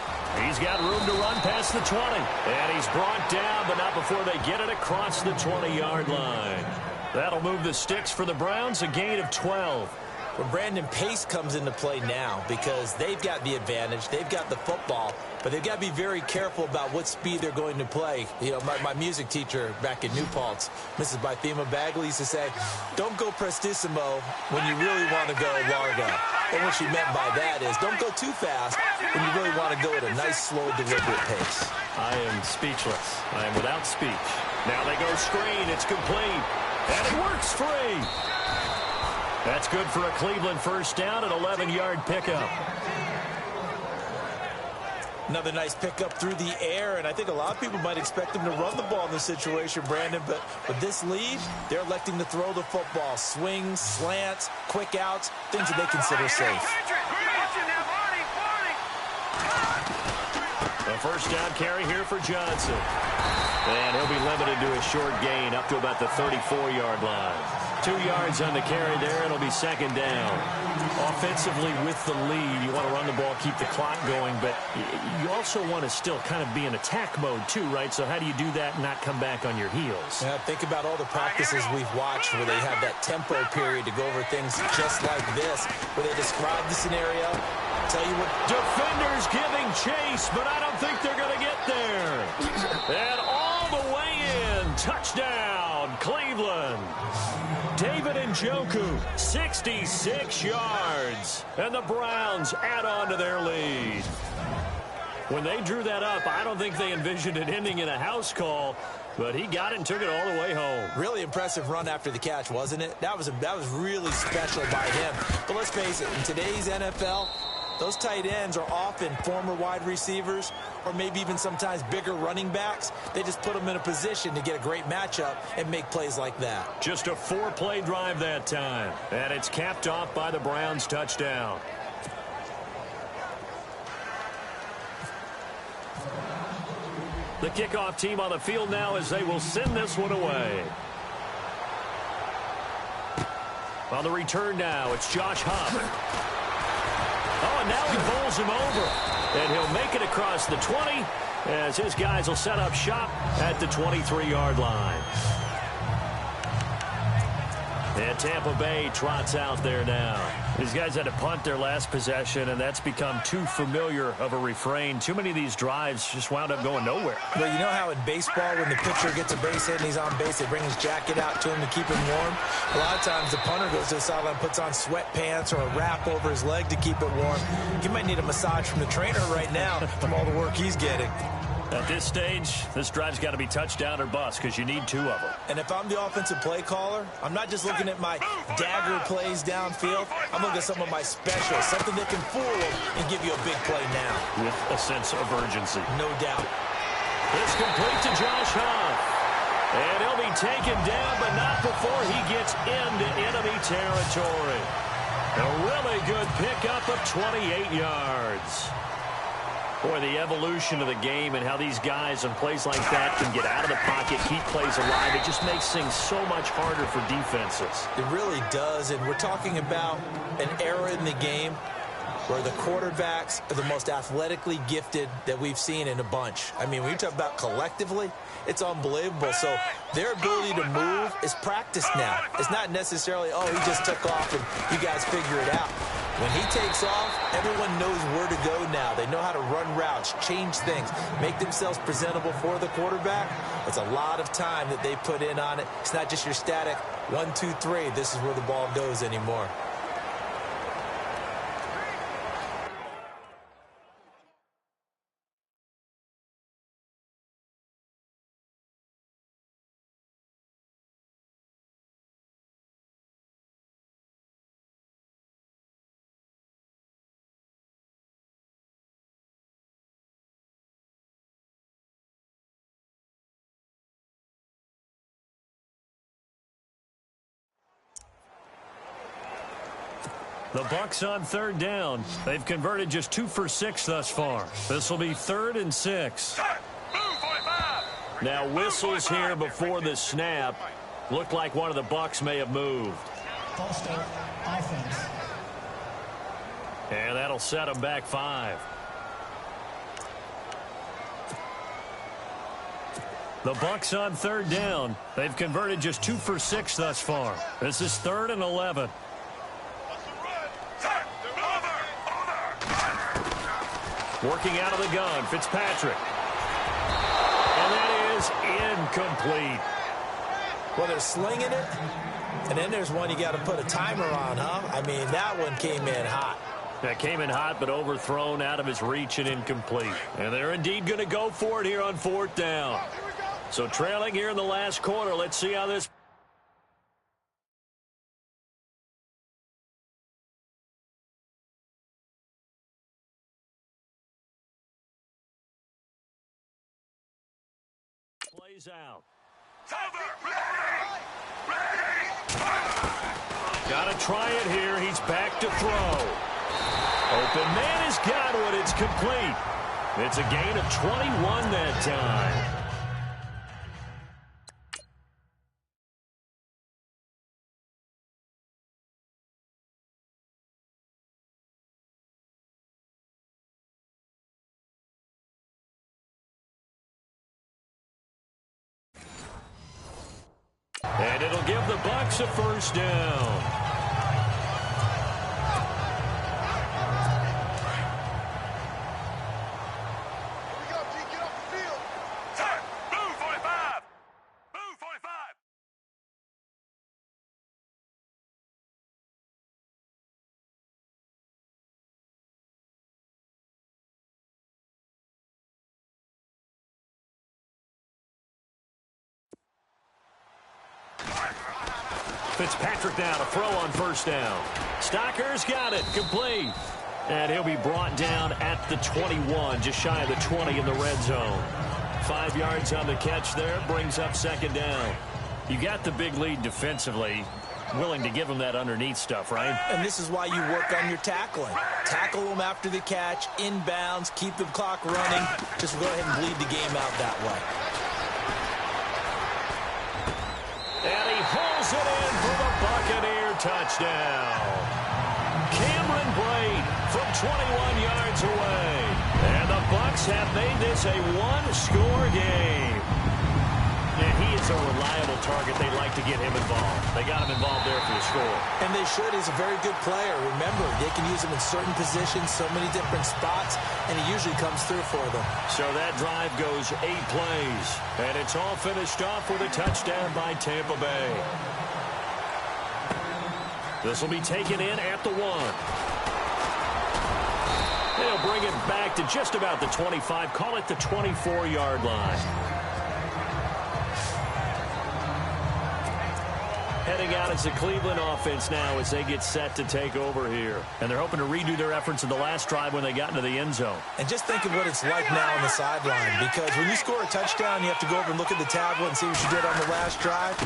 He's got room to run past the 20. And he's brought down, but not before they get it across the 20-yard line. That'll move the sticks for the Browns, a gain of 12. Well, Brandon, pace comes into play now because they've got the advantage. They've got the football, but they've got to be very careful about what speed they're going to play. You know, my music teacher back in New Paltz, Mrs. Bythema Bagley, used to say, don't go prestissimo when you really want to go largo. And what she meant by that is don't go too fast when you really want to go at a nice, slow, deliberate pace. I am speechless. I am without speech. Now they go screen. It's complete. And it works free. That's good for a Cleveland first down, an 11-yard pickup. Another nice pickup through the air, and I think a lot of people might expect them to run the ball in this situation, Brandon, but with this lead, they're electing to throw the football. Swings, slants, quick outs, things that they consider safe. A first down carry here for Johnson. And he'll be limited to a short gain up to about the 34-yard line. 2 yards on the carry there. It'll be second down. Offensively with the lead, you want to run the ball, keep the clock going, but you also want to still kind of be in attack mode too, right? So how do you do that and not come back on your heels? Yeah, think about all the practices we've watched where they have that tempo period to go over things just like this, where they describe the scenario, tell you what. Defenders giving chase, but I don't think they're going to get there. And all the way in. Touchdown, Cleveland. David Njoku, 66 yards. And the Browns add on to their lead. When they drew that up, I don't think they envisioned it ending in a house call, but he got it and took it all the way home. Really impressive run after the catch, wasn't it? That was really special by him. But let's face it, in today's NFL, those tight ends are often former wide receivers or maybe even sometimes bigger running backs. They just put them in a position to get a great matchup and make plays like that. Just a 4-play drive that time. And it's capped off by the Browns touchdown. The kickoff team on the field now as they will send this one away. On the return now, it's Josh Huff. Oh, and now he bowls him over. And he'll make it across the 20 as his guys will set up shop at the 23-yard line. And Tampa Bay trots out there now. These guys had to punt their last possession, and that's become too familiar of a refrain. Too many of these drives just wound up going nowhere. Well, you know how in baseball, when the pitcher gets a base hit and he's on base, they bring his jacket out to him to keep him warm? A lot of times the punter goes to the sideline, puts on sweatpants or a wrap over his leg to keep it warm. He might need a massage from the trainer right now from all the work he's getting. At this stage, this drive's got to be touchdown or bust because you need 2 of them. And if I'm the offensive play caller, I'm not just looking at my dagger plays downfield. I'm looking at some of my specials, something that can fool them and give you a big play now. With a sense of urgency. No doubt. It's complete to Josh Huff. And he'll be taken down, but not before he gets into enemy territory. A really good pickup of 28 yards. Boy, the evolution of the game and how these guys on plays like that can get out of the pocket, keep plays alive, it just makes things so much harder for defenses. It really does, and we're talking about an era in the game where the quarterbacks are the most athletically gifted that we've seen in a bunch. I mean, when you talk about collectively, it's unbelievable. So their ability to move is practiced now. It's not necessarily, oh, he just took off and you guys figure it out. When he takes off, everyone knows where to go now. They know how to run routes, change things, make themselves presentable for the quarterback. It's a lot of time that they put in on it. It's not just your static 1, 2, 3. This is where the ball goes anymore. The Bucs on third down. They've converted just 2 for 6 thus far. This will be 3rd and 6. Now whistles here before the snap. Looked like one of the Bucs may have moved. False start, offense. And that'll set them back 5. The Bucs on third down. They've converted just 2 for 6 thus far. This is 3rd and 11. Working out of the gun, Fitzpatrick. And that is incomplete. Well, they're slinging it, and then there's one you got to put a timer on, huh? I mean, that one came in hot. That came in hot, but overthrown out of his reach and incomplete. And they're indeed going to go for it here on 4th down. So trailing here in the last quarter. Let's see how this plays out. Got to try it here. He's back to throw. Open man has got one. It's complete. It's a gain of 21 that time. And it'll give the Bucs a 1st down. Fitzpatrick now to throw on 1st down. Stocker's got it. Complete. And he'll be brought down at the 21, just shy of the 20 in the red zone. 5 yards on the catch there, brings up 2nd down. You got the big lead defensively. Willing to give them that underneath stuff, right? And this is why you work on your tackling. Tackle them after the catch, inbounds, keep the clock running. Just go ahead and bleed the game out that way. And he pulls it in for the Buccaneer touchdown. Cameron Brate from 21 yards away. And the Bucs have made this a 1-score game. And he is a reliable target. They like to get him involved. They got him involved there for the score. And they should. He's a very good player. Remember, they can use him in certain positions, so many different spots, and he usually comes through for them. So that drive goes 8 plays. And it's all finished off with a touchdown by Tampa Bay. This will be taken in at the 1. They'll bring it back to just about the 25. Call it the 24-yard line. Heading out as the Cleveland offense now as they get set to take over here. And they're hoping to redo their efforts in the last drive when they got into the end zone. And just think of what it's like now on the sideline, because when you score a touchdown, you have to go over and look at the tablet and see what you did on the last drive.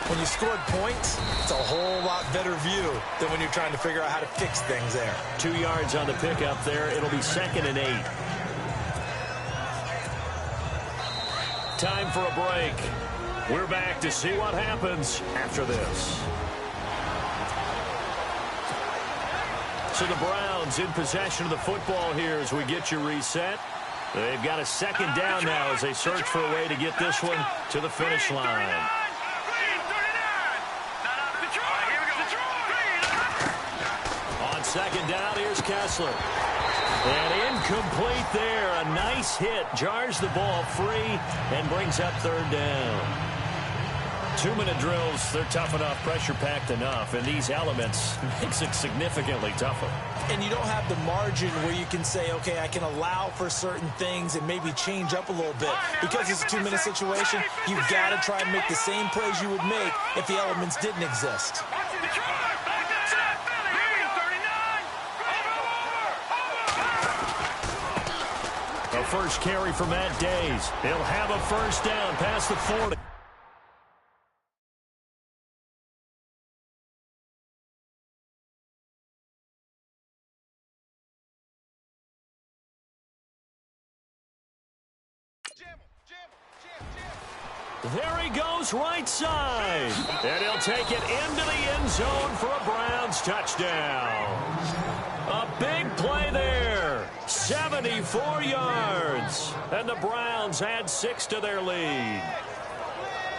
When you scored points, it's a whole lot better view than when you're trying to figure out how to fix things there. 2 yards on the pickup there. It'll be 2nd and 8. Time for a break. We're back to see what happens after this. So the Browns in possession of the football here as we get you reset. They've got a second down now as they search for a way to get this one to the finish line. On second down, here's Kessler. And incomplete there. A nice hit. Jars the ball free and brings up third down. 2-minute drills, they're tough enough, pressure-packed enough, and these elements makes it significantly tougher. And you don't have the margin where you can say, okay, I can allow for certain things and maybe change up a little bit. Because it's a 2-minute situation, you've got to try and make the same plays you would make if the elements didn't exist. A first carry for Matt Days. He'll have a first down past the 40. There he goes right side. And he'll take it into the end zone for a Browns touchdown. A big play there. 74 yards. And the Browns add 6 to their lead.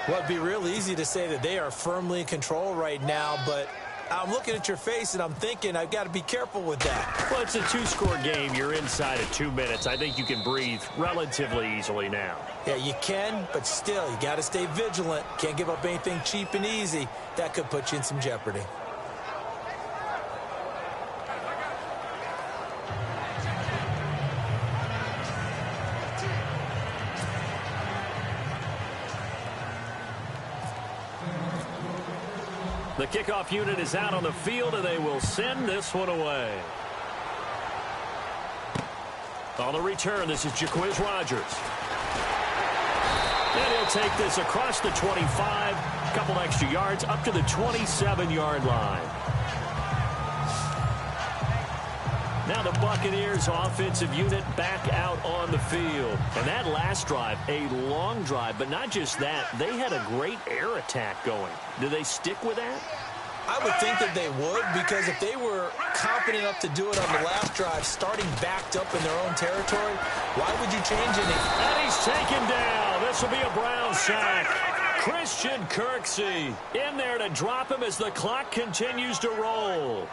Well, it'd be real easy to say that they are firmly in control right now, but I'm looking at your face and I'm thinking I've got to be careful with that. Well, it's a 2-score game. You're inside of 2 minutes. I think you can breathe relatively easily now. Yeah, you can, but still, you got to stay vigilant. Can't give up anything cheap and easy. That could put you in some jeopardy. The kickoff unit is out on the field, and they will send this one away. On the return, this is Jaquiz Rogers. And he'll take this across the 25, a couple extra yards, up to the 27-yard line. Now the Buccaneers offensive unit back out on the field. And that last drive, a long drive, but not just that, they had a great air attack going. Do they stick with that? I would think that they would, because if they were confident enough to do it on the last drive, starting backed up in their own territory, why would you change anything? And he's taken down. This will be a Brown sack. Christian Kirksey in there to drop him as the clock continues to roll.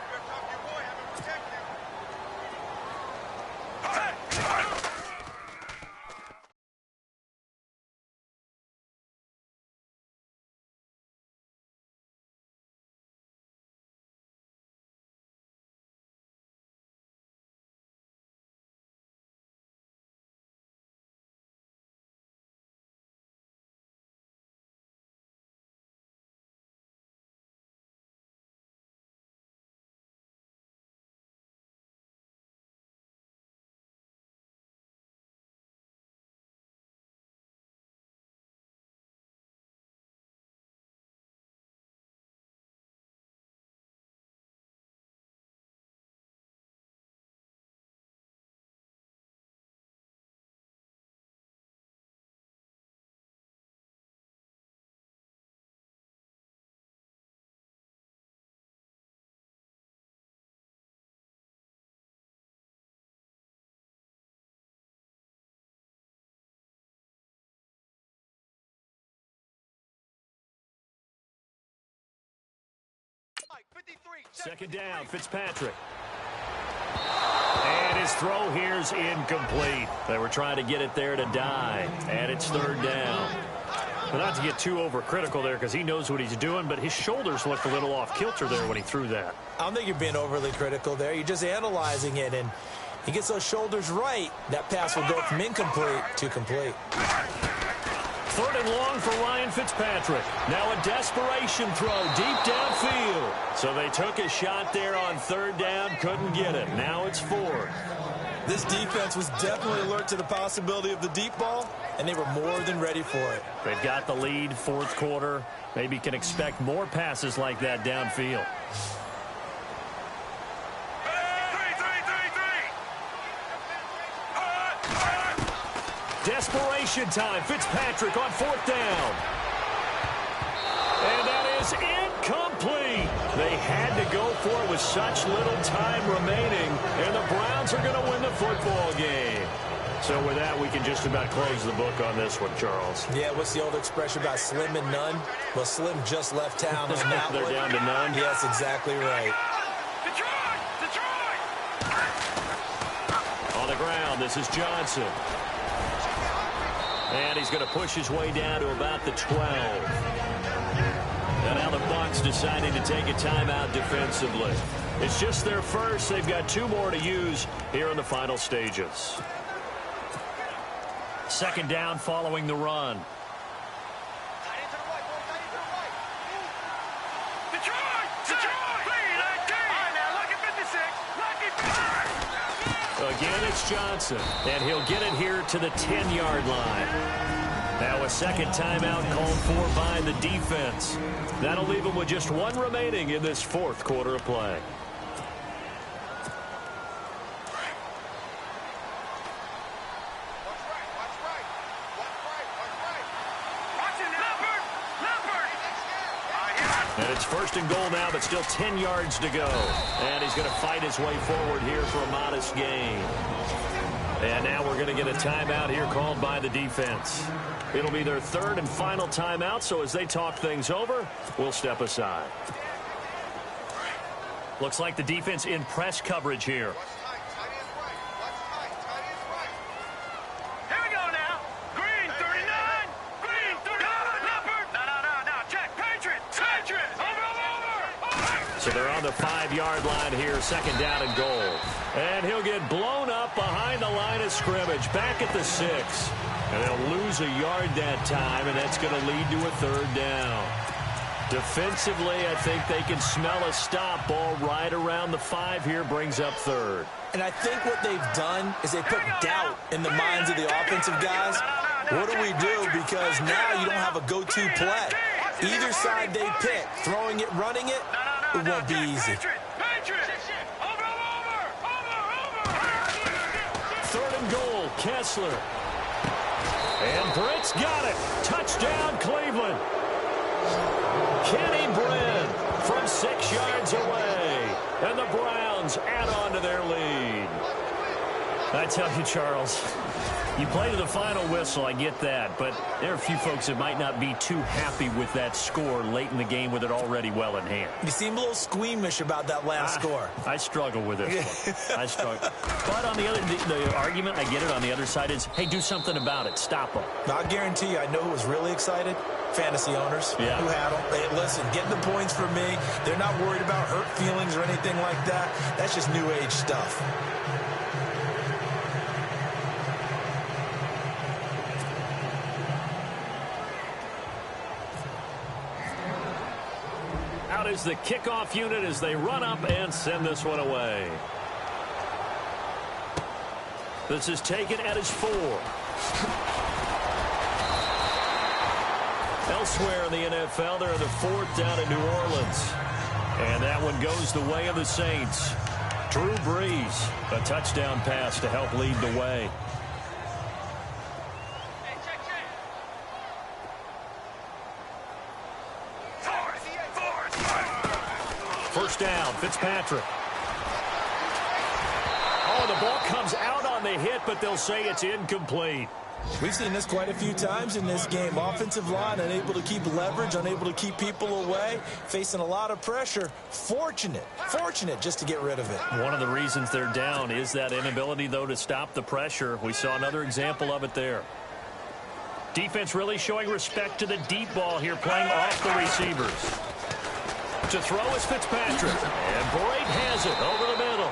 Second down, Fitzpatrick. And his throw here's incomplete. They were trying to get it there to die. And it's third down. But not to get too overcritical there because he knows what he's doing, but his shoulders looked a little off kilter there when he threw that. I don't think you're being overly critical there. You're just analyzing it, and he gets those shoulders right. That pass will go from incomplete to complete. Third and long for Ryan Fitzpatrick. Now a desperation throw deep downfield. So they took a shot there on third down, couldn't get it. Now it's fourth. This defense was definitely alert to the possibility of the deep ball, and they were more than ready for it. They've got the lead, fourth quarter. Maybe can expect more passes like that downfield. desperation time. Fitzpatrick on 4th down. And that is incomplete. They had to go for it with such little time remaining, and the Browns are going to win the football game. So with that, we can just about close the book on this one, Charles. Yeah, what's the old expression about slim and none? Well, Slim just left town on that They're one. down to none? Yes, exactly right. Detroit! Detroit! On the ground, this is Johnson. And he's going to push his way down to about the 12. And now the Bucs deciding to take a timeout defensively. It's just their first. They've got 2 more to use here in the final stages. 2nd down following the run. Detroit! Detroit! Lead 19! All right, now, lucky 56. Lucky 5! Again, it's Johnson. And he'll get it here to the 10-yard line. Now a 2nd timeout called for by the defense. That'll leave them with just 1 remaining in this 4th quarter of play. And it's 1st and goal now, but still 10 yards to go. And he's going to fight his way forward here for a modest gain. And now we're going to get a timeout here called by the defense. It'll be their 3rd and final timeout, so as they talk things over, we'll step aside. Looks like the defense in press coverage here. Here we go now. Green 39. Green 39. Leopard. No. Check. Patriot. Over. So they're on the 5-yard line here, 2nd down and goal. And he'll get blown up behind the line of scrimmage, back at the 6. And they'll lose a yard that time, and that's going to lead to a 3rd down. Defensively, I think they can smell a stop. Ball right around the 5 here, brings up 3rd. And I think what they've done is they put doubt in the minds of the offensive guys. What do we do? Because now you don't have a go-to play. Either side they pick, throwing it, running it, it won't be easy. 3rd and goal, Kessler. And Britt's got it. Touchdown, Cleveland. Kenny Brent from 6 yards away. And the Browns add on to their lead. I tell you, Charles, you play to the final whistle, I get that. But there are a few folks that might not be too happy with that score late in the game with it already well in hand. You seem a little squeamish about that last score. I struggle with it. I struggle. But on the other, the argument, I get it, on the other side is, hey, do something about it. Stop them. I'll guarantee you, I know who was really excited. Fantasy owners who had them. Hey, listen, getting the points for me. They're not worried about hurt feelings or anything like that. That's just new age stuff. Out is the kickoff unit as they run up and send this one away. This is taken at his 4. Elsewhere in the NFL, they're in the 4th down in New Orleans. And that one goes the way of the Saints. Drew Brees, a touchdown pass to help lead the way. First down, Fitzpatrick. Oh, the ball comes out on the hit, but they'll say it's incomplete. We've seen this quite a few times in this game. Offensive line unable to keep leverage, unable to keep people away, facing a lot of pressure. Fortunate just to get rid of it. One of the reasons they're down is that inability, though, to stop the pressure. We saw another example of it there. Defense really showing respect to the deep ball here, playing off the receivers. To throw is Fitzpatrick. And Boyd has it over the middle.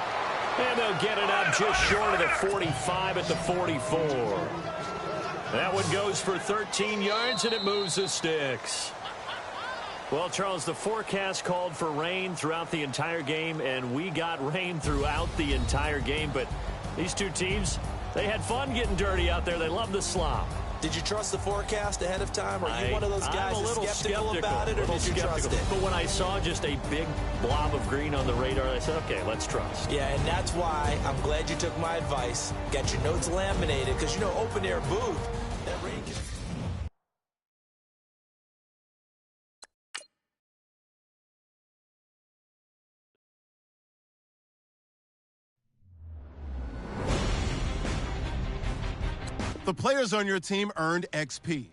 And they'll get it up just short of the 45 at the 44. That one goes for 13 yards, and it moves the sticks. Well, Charles, the forecast called for rain throughout the entire game, and we got rain throughout the entire game. But these two teams, they had fun getting dirty out there. They love the slop. Did you trust the forecast ahead of time? Or are you one of those guys that's skeptical about it, or did you trust it? But when I saw just a big blob of green on the radar, I said, okay, let's trust. Yeah, and that's why I'm glad you took my advice. Got your notes laminated, because, you know, open-air booth, that rain can... The players on your team earned XP.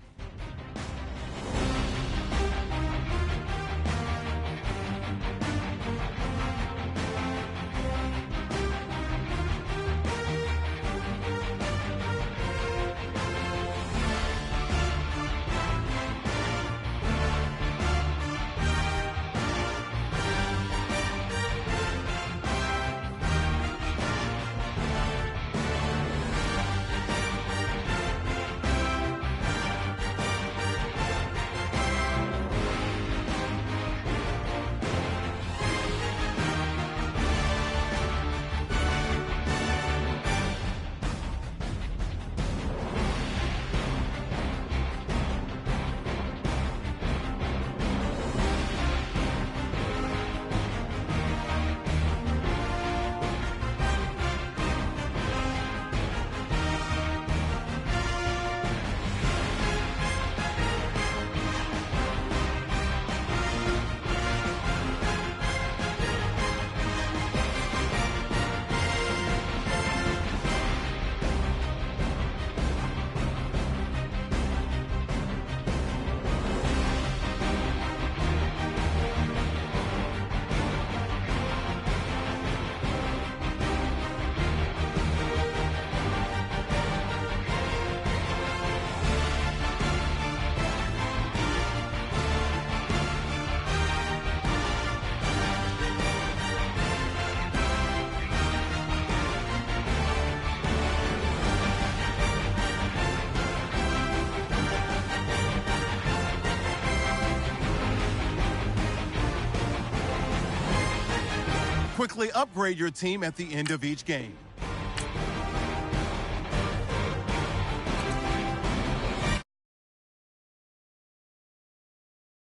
Quickly upgrade your team at the end of each game.